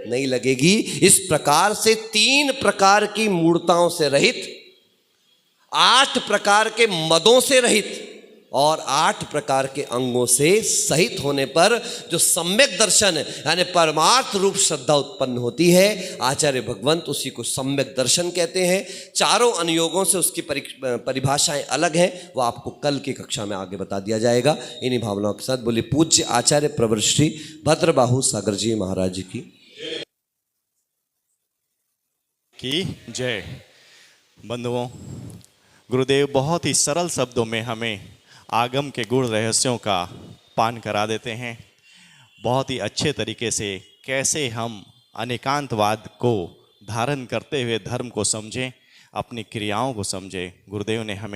नहीं लगेगी। इस प्रकार से 3 प्रकार की मूर्ताओं से रहित, 8 प्रकार के मदों से रहित और 8 प्रकार के अंगों से सहित होने पर जो सम्यक दर्शन यानी परमार्थ रूप श्रद्धा उत्पन्न होती है, आचार्य भगवंत उसी को सम्यक दर्शन कहते हैं। चारों अनुयोगों से उसकी परिभाषाएं अलग हैं, वो आपको कल की कक्षा में आगे बता दिया जाएगा। इन्हीं भावनाओं के साथ बोलिए पूज्य आचार्य प्रवर श्री भद्रबाहु सागर जी महाराज की जय। बंधुओं, गुरुदेव बहुत ही सरल शब्दों में हमें आगम के गुण रहस्यों का पान करा देते हैं। बहुत ही अच्छे तरीके से कैसे हम अनेकांतवाद को धारण करते हुए धर्म को समझें, अपनी क्रियाओं को समझें, गुरुदेव ने हमें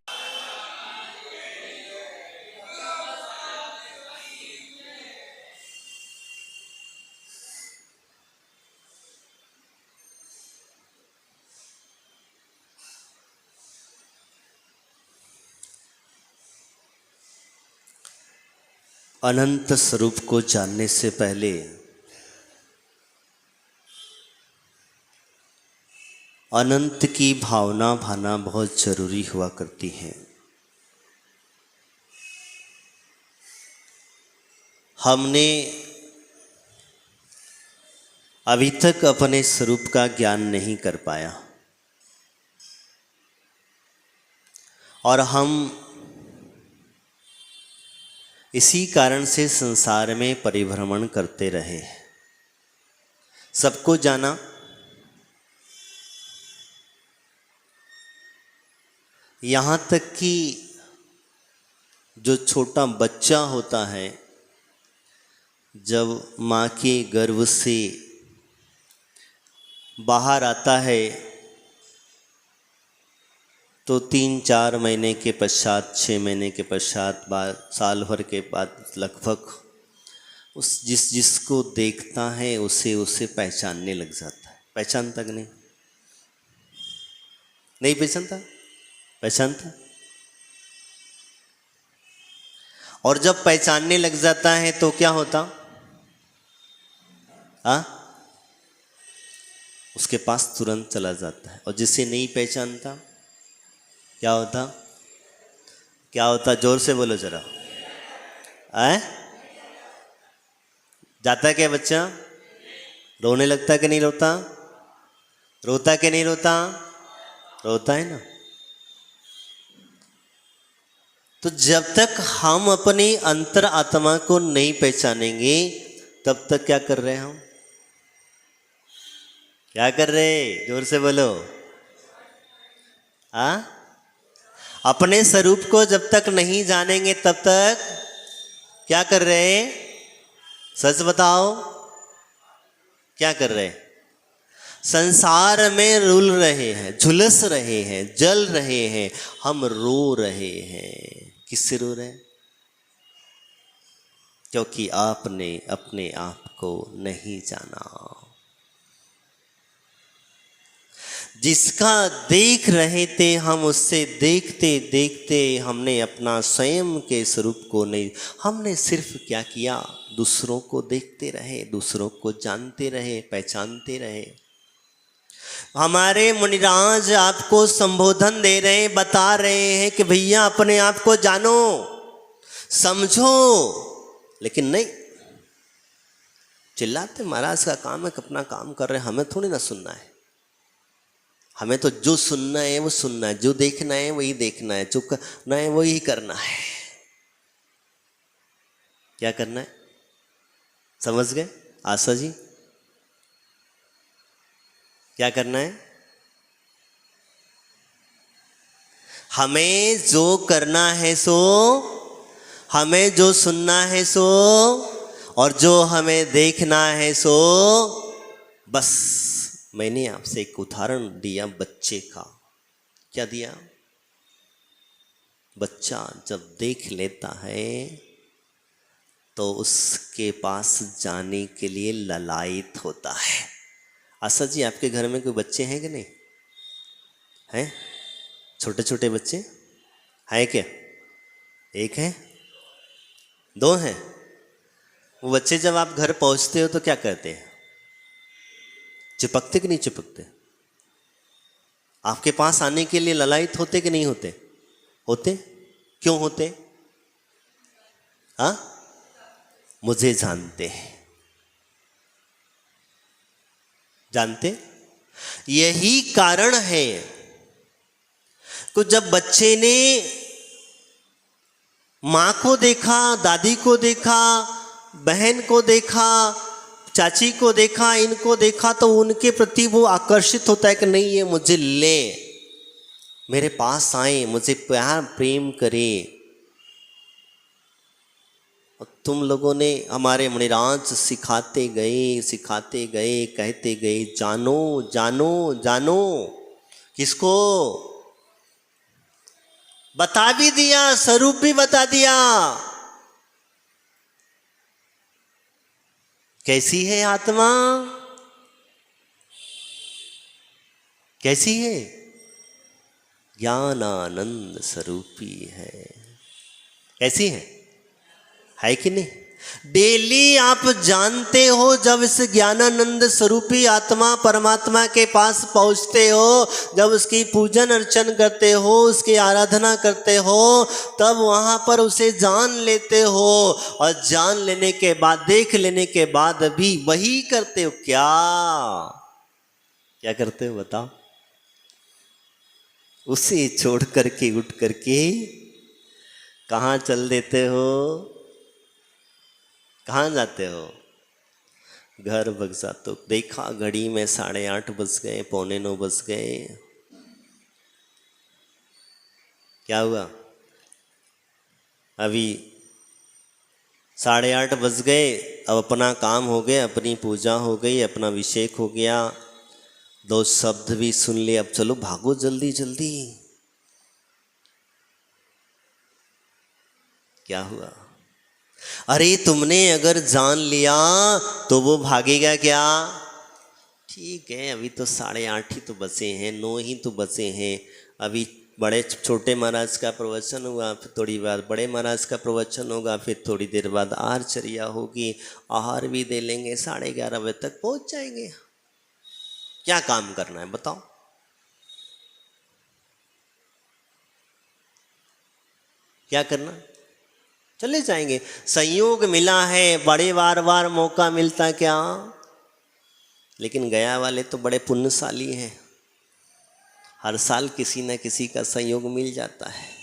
अनंत स्वरूप को जानने से पहले अनंत की भावना भाना बहुत जरूरी हुआ करती है। हमने अभी तक अपने स्वरूप का ज्ञान नहीं कर पाया और हम इसी कारण से संसार में परिभ्रमण करते रहे। सबको जाना, यहाँ तक कि जो छोटा बच्चा होता है जब माँ के गर्भ से बाहर आता है तो 3-4 महीने के पश्चात, 6 महीने के पश्चात, साल भर के बाद लगभग उस जिसको देखता है उसे पहचानने लग जाता है। पहचानता कि नहीं? नहीं पहचानता? पहचानता। और जब पहचानने लग जाता है तो क्या होता? उसके पास तुरंत चला जाता है। और जिसे नहीं पहचानता क्या होता? क्या होता? जोर से बोलो जरा। जाता है क्या बच्चा? रोने लगता है कि नहीं रोता? रोता कि नहीं रोता? रोता है ना। तो जब तक हम अपनी अंतर आत्मा को नहीं पहचानेंगे तब तक क्या कर रहे हैं हम? क्या कर रहे? जोर से बोलो। अपने स्वरूप को जब तक नहीं जानेंगे तब तक क्या कर रहे? सच बताओ, क्या कर रहे? संसार में रुल रहे हैं, झुलस रहे हैं, जल रहे हैं, हम रो रहे हैं। किससे रो रहे हैं? क्योंकि आपने अपने आप को नहीं जाना। जिसका देख रहे थे हम, उससे देखते देखते हमने अपना स्वयं के स्वरूप को नहीं, हमने सिर्फ क्या किया? दूसरों को देखते रहे, दूसरों को जानते रहे, पहचानते रहे। हमारे मुनिराज आपको संबोधन दे रहे हैं, बता रहे हैं कि भैया अपने आप को जानो, समझो, लेकिन नहीं। चिल्लाते महाराज का काम है कि अपना काम कर रहे हैं, हमें थोड़ी ना सुनना है। हमें तो जो सुनना है वो सुनना है, जो देखना है वही देखना है, जो करना है वही करना है। क्या करना है? समझ गए आशा जी? क्या करना है? हमें जो करना है सो, हमें जो सुनना है सो, और जो हमें देखना है सो बस। मैंने आपसे एक उदाहरण दिया बच्चे का। क्या दिया? बच्चा जब देख लेता है तो उसके पास जाने के लिए ललायित होता है। आशा जी, आपके घर में कोई बच्चे हैं कि नहीं? हैं? छोटे छोटे बच्चे हैं क्या? एक है? दो हैं? वो बच्चे जब आप घर पहुंचते हो तो क्या करते हैं? चिपकते कि नहीं चिपकते? आपके पास आने के लिए ललायित होते कि नहीं होते? होते। क्यों होते? हाँ, मुझे जानते हैं। जानते? यही कारण है कि जब बच्चे ने माँ को देखा, दादी को देखा, बहन को देखा, चाची को देखा, इनको देखा, तो उनके प्रति वो आकर्षित होता है कि नहीं ये मुझे ले, मेरे पास आए, मुझे प्यार प्रेम करे। और तुम लोगों ने, हमारे मणिराज सिखाते गए, कहते गए जानो जानो जानो। किसको? बता भी दिया, स्वरूप भी बता दिया। कैसी है आत्मा? कैसी है? ज्ञानानंद स्वरूपी है। कैसी है कि नहीं? डेली आप जानते हो, जब इस ज्ञानानंद स्वरूपी आत्मा परमात्मा के पास पहुंचते हो, जब उसकी पूजन अर्चन करते हो, उसकी आराधना करते हो, तब वहां पर उसे जान लेते हो। और जान लेने के बाद, देख लेने के बाद भी वही करते हो। क्या करते हो बताओ? उसे छोड़ करके उठ करके कहाँ चल देते हो? कहाँ जाते हो? घर भग जाते हो। देखा घड़ी में 8:30 बज गए, 8:45 बज गए। क्या हुआ? अभी 8:30 बज गए, अब अपना काम हो गया, अपनी पूजा हो गई, अपना अभिषेक हो गया, 2 शब्द भी सुन लिए, अब चलो भागो जल्दी जल्दी। क्या हुआ? अरे तुमने अगर जान लिया तो वो भागेगा क्या? ठीक है, अभी तो 8:30 ही तो बचे हैं, 9 ही तो बचे हैं। अभी बड़े छोटे महाराज का प्रवचन हुआ, फिर थोड़ी बाद बड़े महाराज का प्रवचन होगा, फिर थोड़ी देर बाद आहारचर्या होगी, आहार भी दे लेंगे, 11:30 बजे तक पहुंच जाएंगे। क्या काम करना है बताओ? क्या करना? चले जाएंगे। संयोग मिला है, बड़े बार बार मौका मिलता क्या? लेकिन गया वाले तो बड़े पुण्यशाली हैं, हर साल किसी न किसी का संयोग मिल जाता है।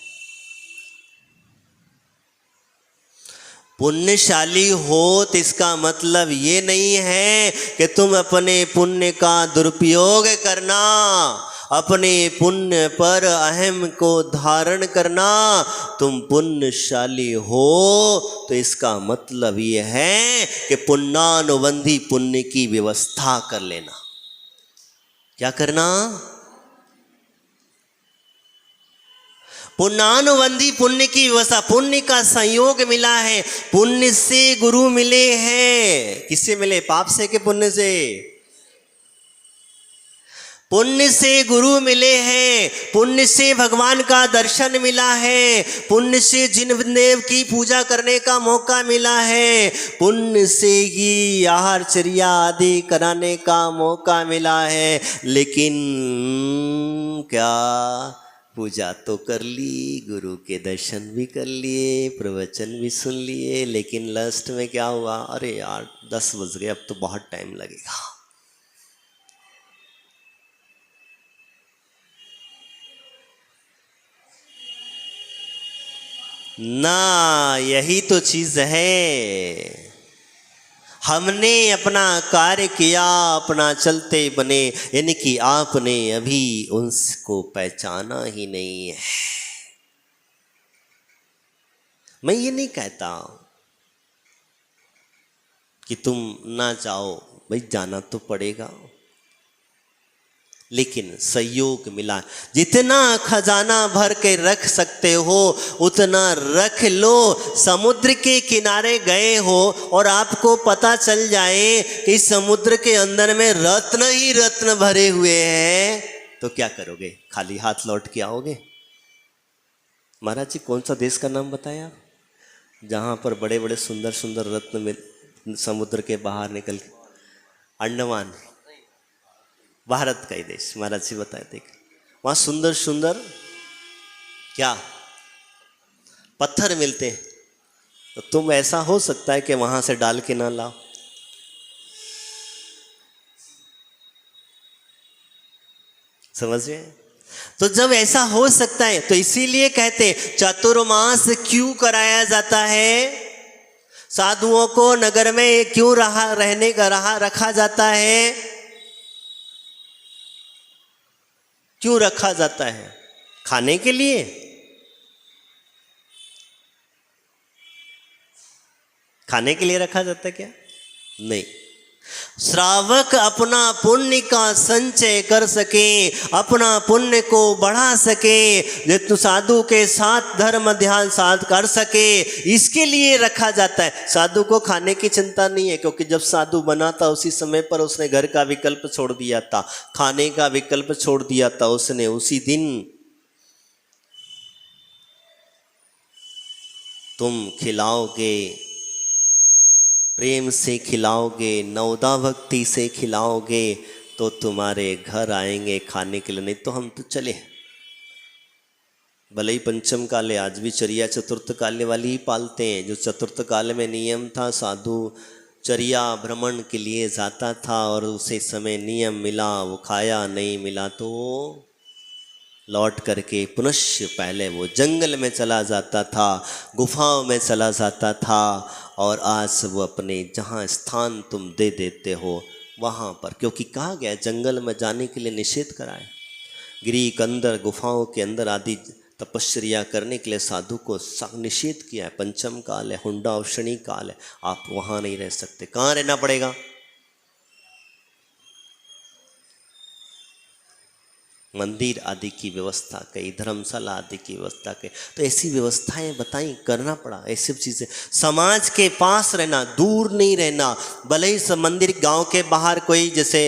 पुण्यशाली हो तो इसका मतलब ये नहीं है कि तुम अपने पुण्य का दुरुपयोग करना, अपने पुण्य पर अहम को धारण करना। तुम पुण्यशाली हो तो इसका मतलब ये है कि पुण्यानुबंधी पुण्य की व्यवस्था कर लेना। क्या करना? पुण्यानुबंधी पुण्य की व्यवस्था। पुण्य का संयोग मिला है, पुण्य से गुरु मिले हैं। किससे मिले? पाप से कि पुण्य से? पुण्य से गुरु मिले हैं, पुण्य से भगवान का दर्शन मिला है, पुण्य से जिन देव की पूजा करने का मौका मिला है, पुण्य से ही आहारचर्या आदि कराने का मौका मिला है। लेकिन क्या पूजा तो कर ली, गुरु के दर्शन भी कर लिए, प्रवचन भी सुन लिए, लेकिन लास्ट में क्या हुआ? अरे यार 10 बज गए, अब तो बहुत टाइम लगेगा। ना, यही तो चीज है। हमने अपना कार्य किया, अपना चलते बने, यानी कि आपने अभी उनको पहचाना ही नहीं है। मैं ये नहीं कहता कि तुम ना जाओ, भाई जाना तो पड़ेगा, लेकिन सहयोग मिला। जितना खजाना भर के रख सकते हो उतना रख लो। समुद्र के किनारे गए हो और आपको पता चल जाए कि समुद्र के अंदर में रत्न ही रत्न भरे हुए हैं, तो क्या करोगे? खाली हाथ लौट के आओगे? महाराज जी कौन सा देश का नाम बताया जहाँ पर बड़े बड़े सुंदर सुंदर रत्न में समुद्र के बाहर निकल के? अंडमान, भारत का ही देश। महाराज जी बताए थे वहाँ सुंदर सुंदर क्या पत्थर मिलते हैं, तो तुम ऐसा हो सकता है कि वहाँ से डाल के ना लाओ? समझ रहे हैं? तो जब ऐसा हो सकता है तो इसीलिए कहते चतुर्मास क्यों कराया जाता है? साधुओं को नगर में क्यों रखा जाता है? क्यों रखा जाता है? खाने के लिए? खाने के लिए रखा जाता है क्या? नहीं। श्रावक अपना पुण्य का संचय कर सके, अपना पुण्य को बढ़ा सके, जितने साधु के साथ धर्म ध्यान साध कर सके, इसके लिए रखा जाता है। साधु को खाने की चिंता नहीं है, क्योंकि जब साधु बना था उसी समय पर उसने घर का विकल्प छोड़ दिया था, खाने का विकल्प छोड़ दिया था उसने उसी दिन। तुम खिलाओगे, प्रेम से खिलाओगे, नवदा भक्ति से खिलाओगे, तो तुम्हारे घर आएंगे खाने के लिए। नहीं तो हम तो चले, भले ही पंचम काले, आज भी चर्या चतुर्थ काले वाली ही पालते हैं। जो चतुर्थ काल में नियम था, साधु चर्या भ्रमण के लिए जाता था और उसे समय नियम मिला, वो खाया, नहीं मिला तो लौट करके पुनश्च पहले वो जंगल में चला जाता था, गुफाओं में चला जाता था, और आज वो अपने जहाँ स्थान तुम दे देते हो वहाँ पर, क्योंकि कहा गया जंगल में जाने के लिए निषेध कराए, गिरी के अंदर गुफाओं के अंदर आदि तपश्चर्या करने के लिए साधु को निषेध किया है। पंचम काल है, हुंडा औषणी काल है, आप वहाँ नहीं रह सकते। कहाँ रहना पड़ेगा? मंदिर आदि की व्यवस्था कई, धर्मशाला आदि की व्यवस्था कई, तो ऐसी व्यवस्थाएं बताई, करना पड़ा। ऐसी चीज़ें समाज के पास रहना, दूर नहीं रहना। भले ही सब मंदिर गांव के बाहर कोई जैसे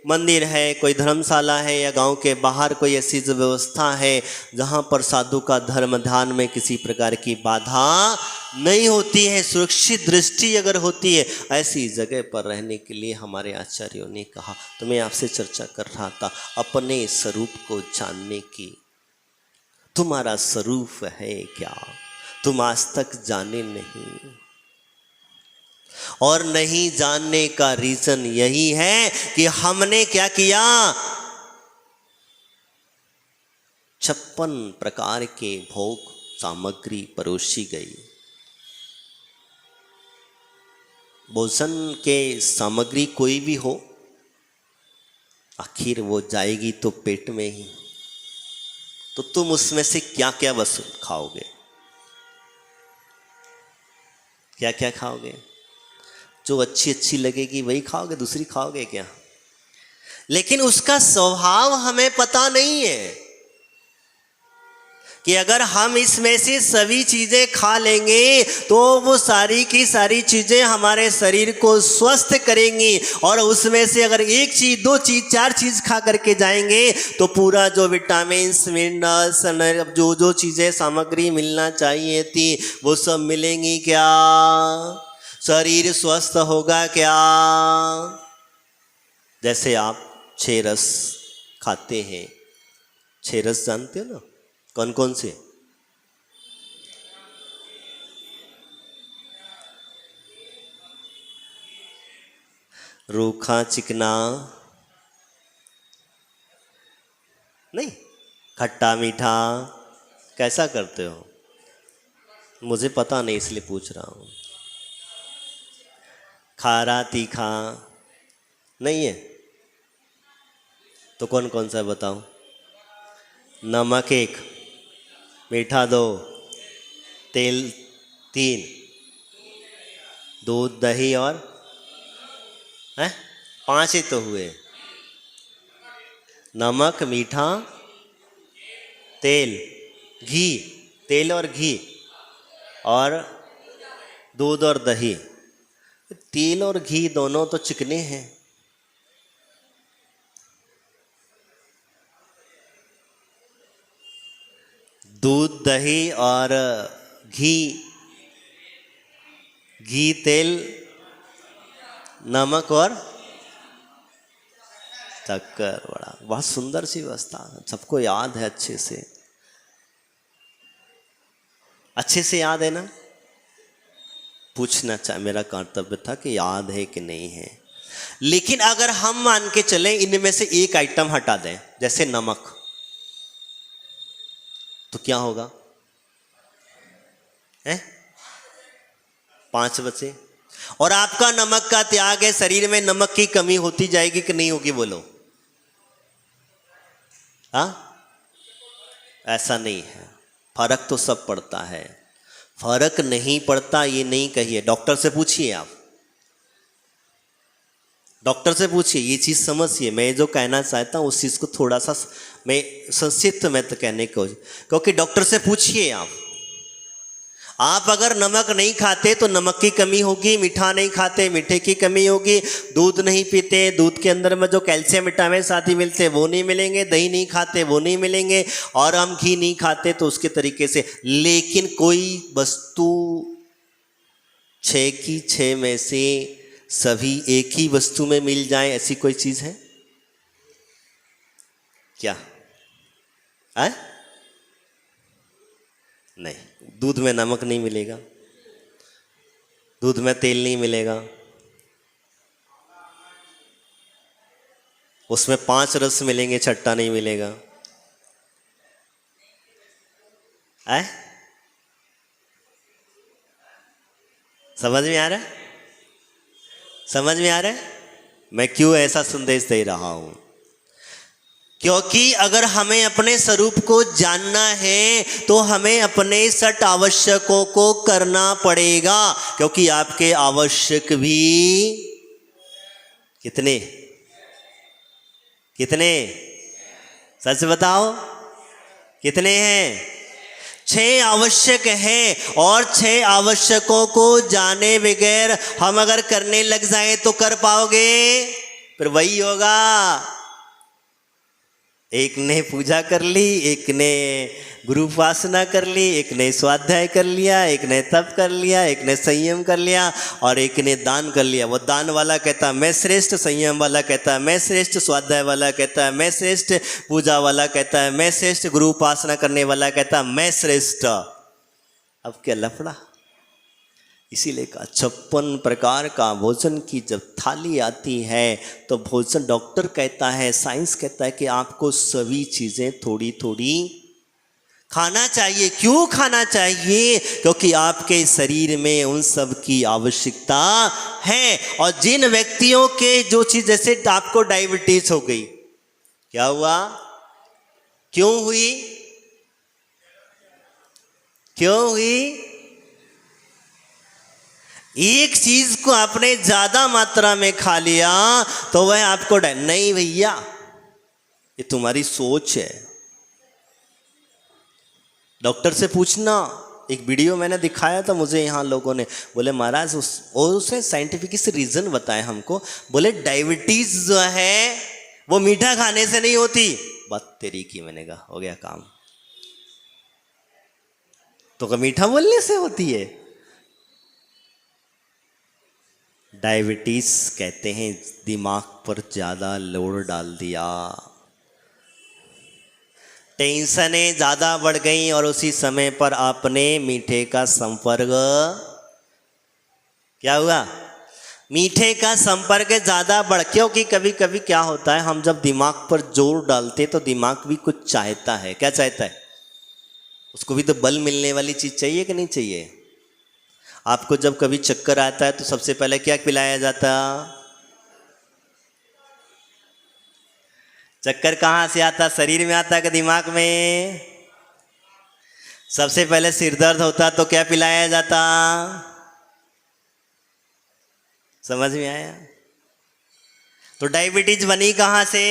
मंदिर है, कोई धर्मशाला है, या गांव के बाहर कोई ऐसी जो व्यवस्था है जहां पर साधु का धर्म ध्यान में किसी प्रकार की बाधा नहीं होती है, सुरक्षित दृष्टि अगर होती है, ऐसी जगह पर रहने के लिए हमारे आचार्यों ने कहा। तो मैं आपसे चर्चा कर रहा था अपने स्वरूप को जानने की। तुम्हारा स्वरूप है क्या? तुम आज तक जाने नहीं, और नहीं जानने का रीजन यही है कि हमने क्या किया? 56 प्रकार के भोग सामग्री परोसी गई। भोजन के सामग्री कोई भी हो, आखिर वो जाएगी तो पेट में ही। तो तुम उसमें से क्या क्या वसूल खाओगे? क्या क्या खाओगे? जो अच्छी अच्छी लगेगी वही खाओगे, दूसरी खाओगे क्या? लेकिन उसका स्वभाव हमें पता नहीं है कि अगर हम इसमें से सभी चीजें खा लेंगे तो वो सारी की सारी चीजें हमारे शरीर को स्वस्थ करेंगी, और उसमें से अगर एक चीज, दो चीज, चार चीज खा करके जाएंगे तो पूरा जो विटामिन्स, मिनरल्स, जो जो चीजें सामग्री मिलना चाहिए थी वो सब मिलेंगी क्या? शरीर स्वस्थ होगा क्या? जैसे आप 6 रस खाते हैं, 6 रस जानते हो ना? कौन कौन से? रूखा, चिकना नहीं, खट्टा मीठा। कैसा करते हो? मुझे पता नहीं इसलिए पूछ रहा हूँ। खारा, तीखा नहीं है तो कौन कौन सा बताओ? नमक 1, मीठा 2, तेल 3, दूध, दही और हैं? 5 ही तो हुए। नमक, मीठा, तेल, घी, तेल और घी, और दूध और दही। तेल और घी दोनों तो चिकने हैं। दूध, दही और घी, घी, तेल, नमक और शक्कर। बड़ा बहुत सुंदर सी व्यवस्था, सबको याद है अच्छे से याद है ना? पूछना चाहे, मेरा कर्तव्य था कि याद है कि नहीं है। लेकिन अगर हम मान के चले इनमें से एक आइटम हटा दें, जैसे नमक, तो क्या होगा? 5 बचे। और आपका नमक का त्याग है, शरीर में नमक की कमी होती जाएगी कि नहीं होगी? बोलो। हाँ, ऐसा नहीं है। फर्क तो सब पड़ता है। फर्क नहीं पड़ता ये नहीं कहिए। डॉक्टर से पूछिए, आप डॉक्टर से पूछिए, ये चीज़ समझिए। मैं जो कहना चाहता हूँ उस चीज़ को थोड़ा सा मैं संक्षिप्त में तो कहने को, क्योंकि डॉक्टर से पूछिए आप अगर नमक नहीं खाते तो नमक की कमी होगी, मीठा नहीं खाते मीठे की कमी होगी, दूध नहीं पीते दूध के अंदर में जो कैल्शियम विटामिन आदि मिलते हैं वो नहीं मिलेंगे, दही नहीं खाते वो नहीं मिलेंगे, और हम घी नहीं खाते तो उसके तरीके से। लेकिन कोई वस्तु 6 की 6 में से सभी एक ही वस्तु में मिल जाए, ऐसी कोई चीज़ है क्या? है? नहीं। दूध में नमक नहीं मिलेगा, दूध में तेल नहीं मिलेगा, उसमें 5 रस मिलेंगे, छट्टा नहीं मिलेगा। है? समझ में आ रहा है? समझ में आ रहा है मैं क्यों ऐसा संदेश दे रहा हूं? क्योंकि अगर हमें अपने स्वरूप को जानना है तो हमें अपने 6 आवश्यकों को करना पड़ेगा। क्योंकि आपके आवश्यक भी कितने कितने सच बताओ, कितने हैं? 6 आवश्यक हैं। और 6 आवश्यकों को जाने बगैर हम अगर करने लग जाएं तो कर पाओगे? फिर वही होगा, एक ने पूजा कर ली, एक ने गुरु उपासना कर ली, एक ने स्वाध्याय कर लिया, एक ने तप कर लिया, एक ने संयम कर लिया, और एक ने दान कर लिया। वो दान वाला कहता है मैं श्रेष्ठ, संयम वाला कहता है मैं श्रेष्ठ, स्वाध्याय वाला कहता है मैं श्रेष्ठ, पूजा वाला कहता है मैं श्रेष्ठ, गुरु उपासना करने वाला कहता है मैं श्रेष्ठ। अब क्या लफड़ा? इसीलिए कहा 56 प्रकार का भोजन की जब थाली आती है तो भोजन, डॉक्टर कहता है, साइंस कहता है कि आपको सभी चीज़ें थोड़ी थोड़ी खाना चाहिए। क्यों खाना चाहिए? क्योंकि आपके शरीर में उन सब की आवश्यकता है। और जिन व्यक्तियों के जो चीज़, जैसे आपको डायबिटीज हो गई, क्या हुआ? क्यों हुई? क्यों हुई? एक चीज को आपने ज्यादा मात्रा में खा लिया तो वह आपको नहीं भैया, ये तुम्हारी सोच है। डॉक्टर से पूछना। एक वीडियो मैंने दिखाया था, मुझे यहाँ लोगों ने बोले महाराज उसने साइंटिफिक से रीजन बताए हमको। बोले डायबिटीज जो है वो मीठा खाने से नहीं होती। बात तेरी की, मैंने कहा हो गया काम। तो मीठा बोलने से होती है? डायबिटीज कहते हैं दिमाग पर ज़्यादा लोड डाल दिया, टेंशनें ज़्यादा बढ़ गई, और उसी समय पर आपने मीठे का संपर्क, क्या हुआ? मीठे का संपर्क ज़्यादा बढ़। क्योंकि कभी कभी क्या होता है, हम जब दिमाग पर जोर डालते तो दिमाग भी कुछ चाहता है। क्या चाहता है? उसको भी तो बल मिलने वाली चीज़ चाहिए कि नहीं चाहिए? आपको जब कभी चक्कर आता है तो सबसे पहले क्या पिलाया जाता? चक्कर कहाँ से आता? शरीर में आता कि दिमाग में? सबसे पहले सिर दर्द होता तो क्या पिलाया जाता? समझ में आया? तो डायबिटीज बनी कहाँ से?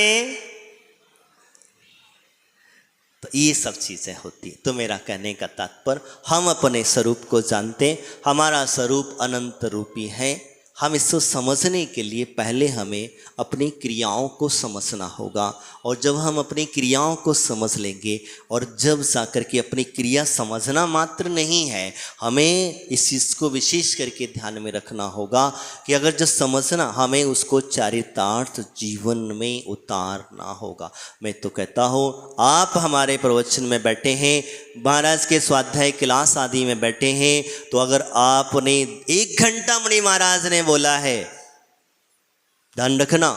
तो ये सब चीजें होती है। तो मेरा कहने का तात्पर्य, हम अपने स्वरूप को जानते, हमारा स्वरूप अनंत रूपी है। हम इसको समझने के लिए पहले हमें अपनी क्रियाओं को समझना होगा, और जब हम अपनी क्रियाओं को समझ लेंगे, और जब जाकर के अपनी क्रिया समझना मात्र नहीं है, हमें इस चीज़ को विशेष करके ध्यान में रखना होगा कि अगर जो समझना, हमें उसको चारितार्थ जीवन में उतारना होगा। मैं तो कहता हूँ, आप हमारे प्रवचन में बैठे हैं, महाराज के स्वाध्याय क्लास आदि में बैठे हैं, तो अगर आपने 1 घंटा मुनि महाराज ने बोला है, ध्यान रखना,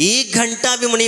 1 घंटा भी मुनि